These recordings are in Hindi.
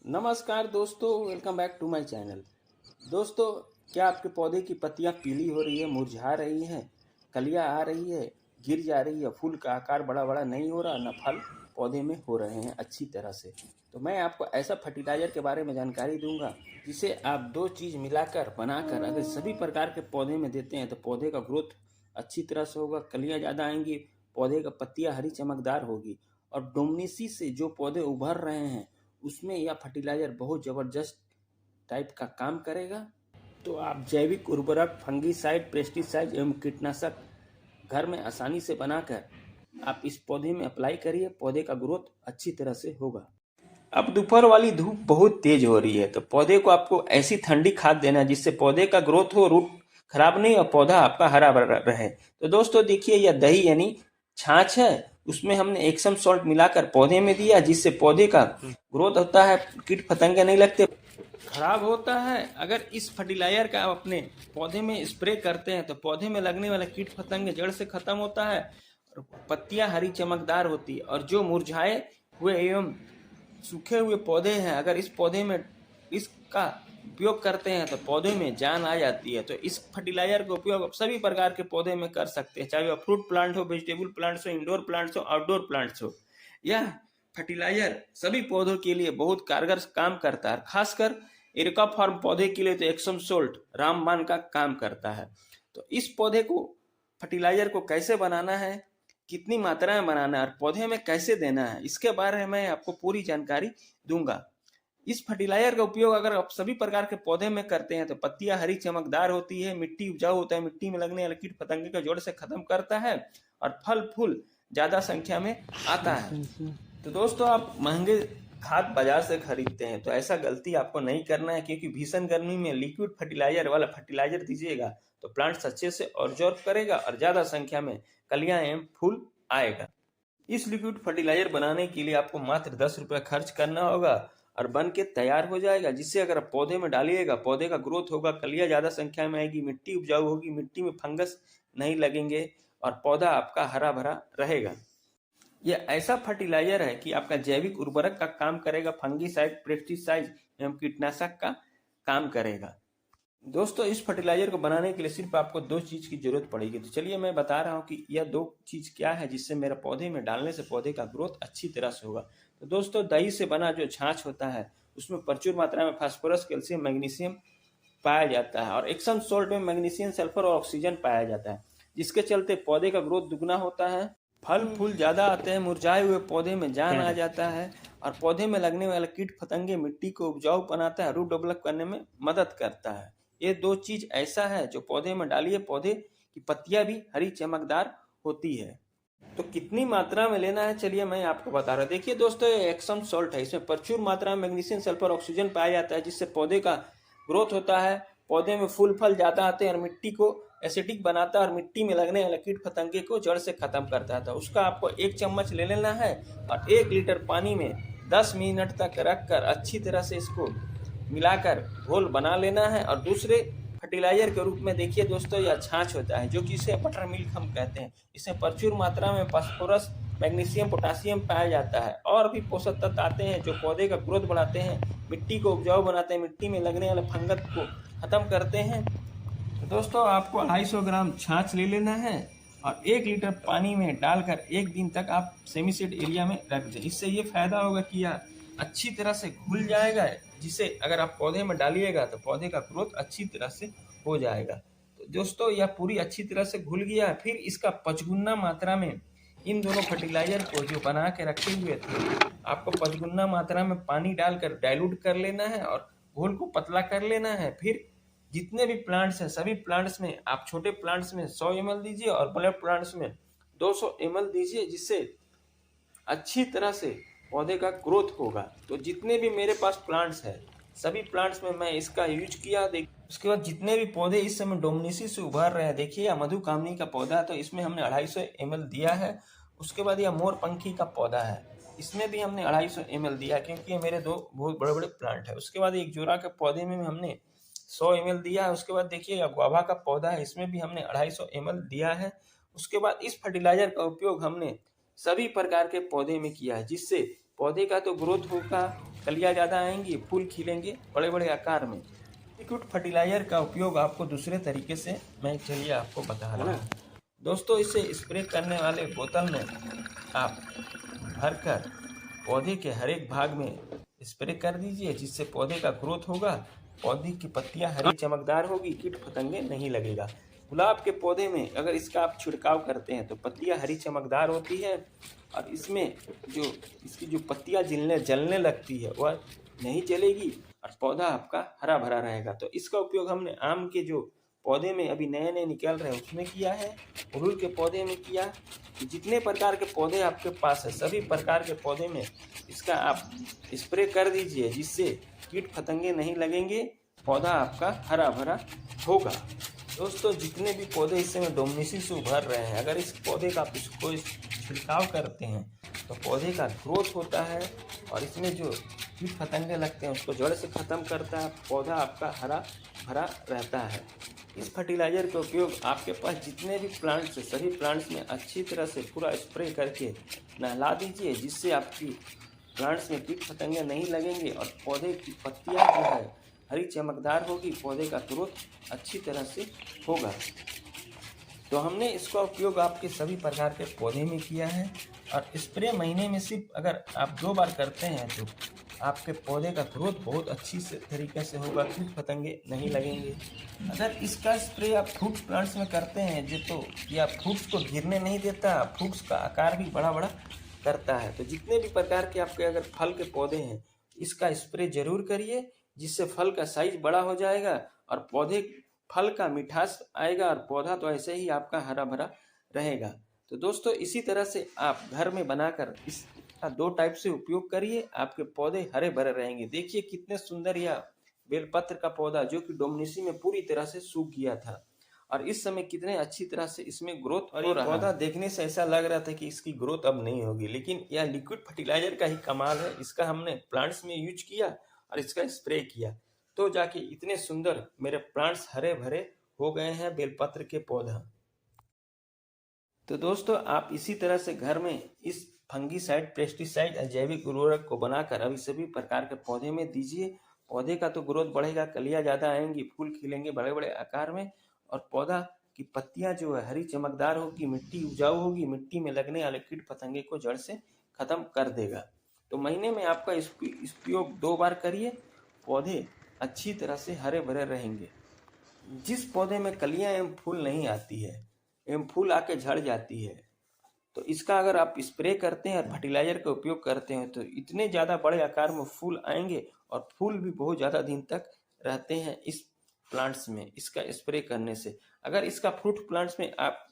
नमस्कार दोस्तों, welcome back to my channel. दोस्तों, क्या आपके पौधे की पत्तियां पीली हो रही है, मुरझा रही हैं, कलियां आ रही है, गिर जा रही है, फूल का आकार बड़ा बड़ा नहीं हो रहा, न फल पौधे में हो रहे हैं अच्छी तरह से? तो मैं आपको ऐसा फर्टिलाइज़र के बारे में जानकारी दूंगा जिसे आप दो चीज़ मिलाकर बनाकर अगर सभी प्रकार के पौधे में देते हैं तो पौधे का ग्रोथ अच्छी तरह से होगा, कलियाँ ज़्यादा आएंगी, पौधे का पत्तियाँ हरी चमकदार होगी और डोमनीसी से जो पौधे उभर रहे हैं उसमें यह फर्टिलाइज़र बहुत ज़बरदस्त टाइप का काम करेगा। तो आप जैविक उर्वरक, फंगीसाइड, पेस्टिसाइड एवं कीटनाशक घर में आसानी से बनाकर आप इस पौधे में अप्लाई करिए, पौधे का ग्रोथ अच्छी तरह से होगा। अब दोपहर वाली धूप बहुत तेज हो रही है तो पौधे को आपको ऐसी ठंडी खाद देना है जिससे पौधे का ग्रोथ हो, रूट खराब नहीं और पौधा आपका हरा भरा रहे। तो दोस्तों देखिए, यह दही यानी छाछ है, उसमें हमने एक्सम सॉल्ट मिलाकर पौधे में दिया जिससे पौधे का ग्रोथ होता है, कीट पतंगे नहीं लगते, खराब होता है। अगर इस फर्टिलाइजर का आप अपने पौधे में स्प्रे करते हैं तो पौधे में लगने वाला कीट पतंगे जड़ से खत्म होता है और पत्तियां हरी चमकदार होती है। और जो मुरझाए हुए एवं सूखे हुए पौधे हैं, अगर इस पौधे में इसका उपयोग करते हैं तो पौधे में जान आ जाती है। तो इस फर्टिलाइजर का उपयोग आप सभी प्रकार के पौधे में कर सकते हैं, चाहे वह फ्रूट प्लांट हो, वेजिटेबल प्लांट्स हो, इंडोर प्लांट्स हो, आउटडोर प्लांट्स हो। यह फर्टिलाइजर सभी पौधों के लिए बहुत कारगर काम करता है, खासकर इरका फार्म पौधे के लिए तो एक्सम सोल्ट रामबाण का काम करता है। तो इस पौधे को फर्टिलाइजर को कैसे बनाना है, कितनी मात्रा में बनाना है और पौधे में कैसे देना है, इसके बारे में मैं आपको पूरी जानकारी दूंगा। इस फर्टिलाइजर का उपयोग अगर आप सभी प्रकार के पौधे में करते हैं तो पत्तियां हरी चमकदार होती है, मिट्टी उपजाऊ होता है, मिट्टी में लगने वाले कीट पतंगे को जड़ से खत्म करता है और फल फूल ज्यादा संख्या में आता है। तो दोस्तों, आप महंगे खाद बाजार से खरीदते हैं तो ऐसा गलती आपको नहीं करना है, क्योंकि भीषण गर्मी में लिक्विड फर्टिलाइजर वाला फर्टिलाइजर दीजिएगा तो प्लांट्स अच्छे से ऑब्जॉर्व करेगा और ज्यादा संख्या में कलियां एवं फूल आएगा। इस लिक्विड फर्टिलाइजर बनाने के लिए आपको मात्र 10 रुपये खर्च करना होगा और बन के तैयार हो जाएगा, जिससे अगर आप पौधे में डालिएगा पौधे का ग्रोथ होगा, कलियां ज्यादा संख्या में आएगी, मिट्टी उपजाऊ होगी, मिट्टी में फंगस नहीं लगेंगे और पौधा आपका हरा भरा रहेगा। यह ऐसा फर्टिलाइजर है कि आपका जैविक उर्वरक का काम करेगा, फंगीसाइड, पेस्टिसाइड एवं कीटनाशक का काम करेगा। दोस्तों, इस फर्टिलाइजर को बनाने के लिए सिर्फ आपको दो चीज की जरूरत पड़ेगी। तो चलिए मैं बता रहा हूँ कि यह दो चीज क्या है जिससे मेरे पौधे में डालने से पौधे का ग्रोथ अच्छी तरह से होगा। तो दोस्तों, दही से बना जो छाछ होता है उसमें प्रचुर मात्रा में फास्फोरस, कैल्शियम, मैग्नीशियम पाया जाता है और एक्सम सोल्ट में मैग्नीशियम, सल्फर और ऑक्सीजन पाया जाता है, जिसके चलते पौधे का ग्रोथ दुगना होता है, फल फूल ज्यादा आते हैं, मुरझाए हुए पौधे में जान आ जाता है और पौधे में लगने वाले कीट पतंगे मिट्टी को उपजाऊ बनाता है, रूट डेवलप करने में मदद करता है। ये दो चीज ऐसा है जो पौधे में डालिए, पौधे की पत्तियां भी हरी चमकदार होती है। तो कितनी मात्रा में लेना है चलिए मैं आपको बता रहा हूँ। देखिए दोस्तों, ये एक्सम सॉल्ट है, इसमें प्रचुर मात्रा में मैग्नीशियम, सल्फर, ऑक्सीजन पाया जाता है, जिससे पौधे का ग्रोथ होता है, पौधे में फूल फल ज्यादा आते हैं और मिट्टी को एसिडिक बनाता है और मिट्टी में लगने वाले कीट पतंगे को जड़ से खत्म करता है। तो उसका आपको 1 चम्मच ले लेना है और 1 लीटर पानी में 10 मिनट तक रखकर अच्छी तरह से इसको मिलाकर घोल बना लेना है। और दूसरे फर्टिलाइजर के रूप में देखिए दोस्तों, यह छाछ होता है जो कि इसे बटर मिल्क हम कहते हैं। इसमें प्रचुर मात्रा में फास्फोरस, मैग्नीशियम, पोटासियम पाया जाता है और भी पोषक तत्व आते हैं जो पौधे का ग्रोथ बढ़ाते हैं, मिट्टी को उपजाऊ बनाते हैं, मिट्टी में लगने वाले फंगस को खत्म करते हैं। तो दोस्तों, आपको 250 ग्राम छाछ ले लेना है और 1 लीटर पानी में डालकर 1 दिन तक आप सेमी सीड एरिया में रख दें। इससे ये फायदा होगा कि यह अच्छी तरह से घुल जाएगा, जिसे अगर आप पौधे में डालिएगा तो पौधे का ग्रोथ अच्छी तरह से हो जाएगा। तो दोस्तों, यह पूरी अच्छी तरह से घुल गया है। फिर इसका 5 गुना मात्रा में इन दोनों फर्टिलाइजर को जो बना के रखे हुए थे आपको 5 गुना मात्रा में पानी डालकर डाइल्यूट कर लेना है और घोल को पतला कर लेना है। फिर जितने भी प्लांट्स हैं सभी प्लांट्स में आप छोटे प्लांट्स में 100 ml दीजिए और बड़े प्लांट्स में 200 ml दीजिए, जिससे अच्छी तरह से पौधे का ग्रोथ होगा। तो जितने भी मेरे पास प्लांट्स हैं सभी प्लांट्स में मैं इसका यूज किया। उसके बाद जितने भी पौधे इस समय डोमनीसी से उभर रहे हैं, देखिए यह मधुकामनी का पौधा है तो इसमें हमने 250 ml दिया है। उसके बाद यह मोरपंखी का पौधा है, इसमें भी हमने 250 ml दिया, क्योंकि ये मेरे दो बहुत बड़े बड़े प्लांट है। उसके बाद एक जोरा के पौधे में हमने 100 ml दिया है। उसके बाद देखिए यह गुआवा का पौधा है, इसमें भी हमने 250 ml दिया है। उसके बाद इस फर्टिलाइजर का उपयोग हमने सभी प्रकार के पौधे में किया है, जिससे पौधे का तो ग्रोथ होगा, कलियाँ ज़्यादा आएंगी, फूल खिलेंगे बड़े बड़े आकार में। लिक्विड फर्टिलाइज़र का उपयोग आपको दूसरे तरीके से मैं चलिए आपको बता रहा हूँ। दोस्तों, इसे स्प्रे करने वाले बोतल में आप भरकर पौधे के हर एक भाग में स्प्रे कर दीजिए, जिससे पौधे का ग्रोथ होगा, पौधे की पत्तियां हरी चमकदार होगी, कीट पतंगे नहीं लगेगा। गुलाब के पौधे में अगर इसका आप छिड़काव करते हैं तो पत्तियां हरी चमकदार होती है और इसमें जो इसकी जो पत्तियां जलने लगती है वह नहीं जलेगी और पौधा आपका हरा भरा रहेगा। तो इसका उपयोग हमने आम के जो पौधे में अभी नए नए निकल रहे हैं उसमें किया है, अड़हुल के पौधे में किया। जितने प्रकार के पौधे आपके पास है सभी प्रकार के पौधे में इसका आप स्प्रे कर दीजिए, जिससे कीट फतंगे नहीं लगेंगे, पौधा आपका हरा भरा होगा। दोस्तों, जितने भी पौधे इस समय डोमनिसी से उभर रहे हैं, अगर इस पौधे का आप इसको छिड़काव करते हैं तो पौधे का ग्रोथ होता है और इसमें जो कीट फतंगे लगते हैं उसको जड़ से ख़त्म करता है, पौधा आपका हरा भरा रहता है। इस फर्टिलाइज़र का उपयोग आपके पास जितने भी प्लांट्स हैं सभी प्लांट्स में अच्छी तरह से पूरा स्प्रे करके नहला दीजिए, जिससे आपकी प्लांट्स में कीट फतंगे नहीं लगेंगे और पौधे की पत्तियां जो है हरी चमकदार होगी, पौधे का ग्रोथ अच्छी तरह से होगा। तो हमने इसका उपयोग आपके सभी प्रकार के पौधे में किया है और स्प्रे महीने में सिर्फ अगर आप 2 बार करते हैं तो आपके पौधे का ग्रोथ बहुत अच्छी से तरीके से होगा, कीट पतंगे नहीं लगेंगे। अगर इसका स्प्रे आप फ्रूट्स प्लांट्स में करते हैं जो तो यह फ्रूट्स को गिरने नहीं देता, फ्रूट्स का आकार भी बड़ा बड़ा करता है। तो जितने भी प्रकार के आपके अगर फल के पौधे हैं इसका स्प्रे जरूर करिए, जिससे फल का साइज बड़ा हो जाएगा और पौधे फल का मिठास आएगा और पौधा तो ऐसे ही आपका हरा भरा रहेगा। तो दोस्तों, इसी तरह से आप घर में बनाकर इसका 2 टाइप से उपयोग करिए, आपके पौधे हरे भरे रहेंगे। देखिए कितने सुंदर यह बेलपत्र का पौधा जो कि डोमनिसी में पूरी तरह से सूख गया था और इस समय कितने अच्छी तरह से इसमें ग्रोथ हो रहा है। पौधा देखने से ऐसा लग रहा था कि इसकी ग्रोथ अब नहीं होगी, लेकिन यह लिक्विड फर्टिलाइजर का ही कमाल है। इसका हमने प्लांट्स में यूज किया और इसका स्प्रे किया तो जाके इतने सुंदर मेरे प्लांट्स हरे भरे हो गए हैं बेलपत्र के पौधा। तो दोस्तों, आप इसी तरह से घर में इस फंगीसाइड, पेस्टिसाइड और जैविक उर्वरक को बनाकर अभी सभी प्रकार के पौधे में दीजिए। पौधे का तो ग्रोथ बढ़ेगा, कलियां ज़्यादा आएंगी, फूल खिलेंगे बड़े बड़े आकार में और पौधा की पत्तियां जो है हरी चमकदार होगी, मिट्टी उपजाऊ होगी, मिट्टी में लगने वाले कीट पतंगे को जड़ से खत्म कर देगा। तो महीने में आपका उपयोग 2 बार करिए, पौधे अच्छी तरह से हरे भरे रहेंगे। जिस पौधे में कलियां एवं फूल नहीं आती है एवं फूल आके झड़ जाती है, तो इसका अगर आप स्प्रे करते हैं और फर्टिलाइजर का उपयोग करते हैं तो इतने ज़्यादा बड़े आकार में फूल आएंगे और फूल भी बहुत ज़्यादा दिन तक रहते हैं इस प्लांट्स में इसका स्प्रे करने से। अगर इसका फ्रूट प्लांट्स में आप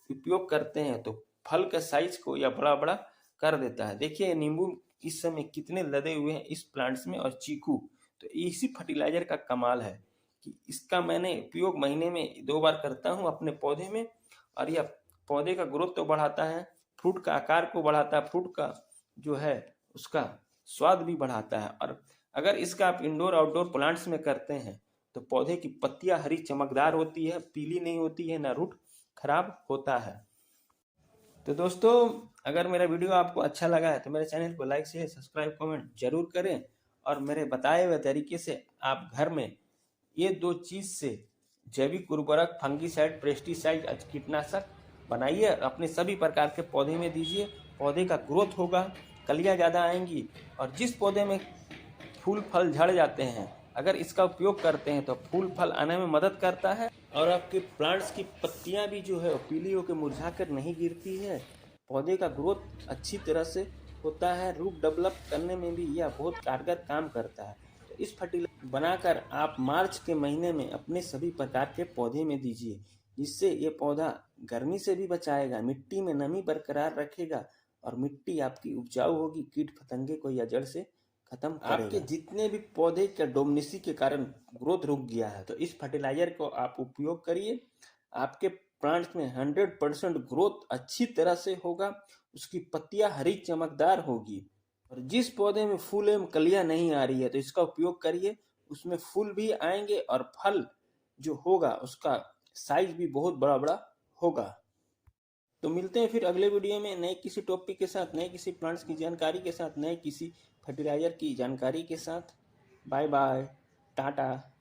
उपयोग करते हैं तो फल का साइज को या बड़ा बड़ा कर देता है। देखिए नींबू इस समय कितने लदे हुए हैं इस प्लांट्स में और चीकू। तो इसी फर्टिलाइजर का कमाल है कि इसका मैंने उपयोग महीने में 2 बार करता हूँ अपने पौधे में और यह पौधे का ग्रोथ तो बढ़ाता है, फ्रूट का आकार को बढ़ाता है, फ्रूट का जो है उसका स्वाद भी बढ़ाता है। और अगर इसका आप इंडोर आउटडोर प्लांट्स में करते हैं तो पौधे की पत्तियां हरी चमकदार होती है, पीली नहीं होती है, ना रूट खराब होता है। तो दोस्तों, अगर मेरा वीडियो आपको अच्छा लगा है तो मेरे चैनल को लाइक शेयर सब्सक्राइब कमेंट जरूर करें और मेरे बताए हुए तरीके से आप घर में ये 2 चीज़ से जैविक उर्वरक, फंगीसाइड, पेस्टिसाइड, कीटनाशक बनाइए, अपने सभी प्रकार के पौधे में दीजिए। पौधे का ग्रोथ होगा, कलियां ज़्यादा आएंगी और जिस पौधे में फूल फल झड़ जाते हैं अगर इसका उपयोग करते हैं तो फूल फल आने में मदद करता है और आपके प्लांट्स की पत्तियां भी जो है पीली होकर मुरझा कर नहीं गिरती है। पौधे का ग्रोथ अच्छी तरह से होता है, रूट डेवलप करने में भी यह बहुत कारगर काम करता है। तो इस फर्टिलाइजर बनाकर आप मार्च के महीने में अपने सभी प्रकार के पौधे में दीजिए, जिससे ये पौधा गर्मी से भी बचाएगा, मिट्टी में नमी बरकरार रखेगा और मिट्टी आपकी उपजाऊ होगी, कीट पतंगे को या जड़ से खत्म करेगा। आपके जितने भी पौधे के डोमनिसी के कारण ग्रोथ रुक गया है तो इस फर्टिलाइजर को आप उपयोग करिए, आपके प्लांट्स में 100% ग्रोथ अच्छी तरह से होगा, उसकी पत्तियां हरी चमकदार होगी। और जिस पौधे में फूल एवं कलियां नहीं आ रही है तो इसका उपयोग करिए, उसमें फूल भी आएंगे और फल जो होगा उसका साइज भी बहुत बड़ा बड़ा होगा। तो मिलते हैं फिर अगले वीडियो में नए किसी टॉपिक के साथ, नए किसी प्लांट्स की जानकारी के साथ, नए किसी फर्टिलाइज़र की जानकारी के साथ। Bye bye, Tata.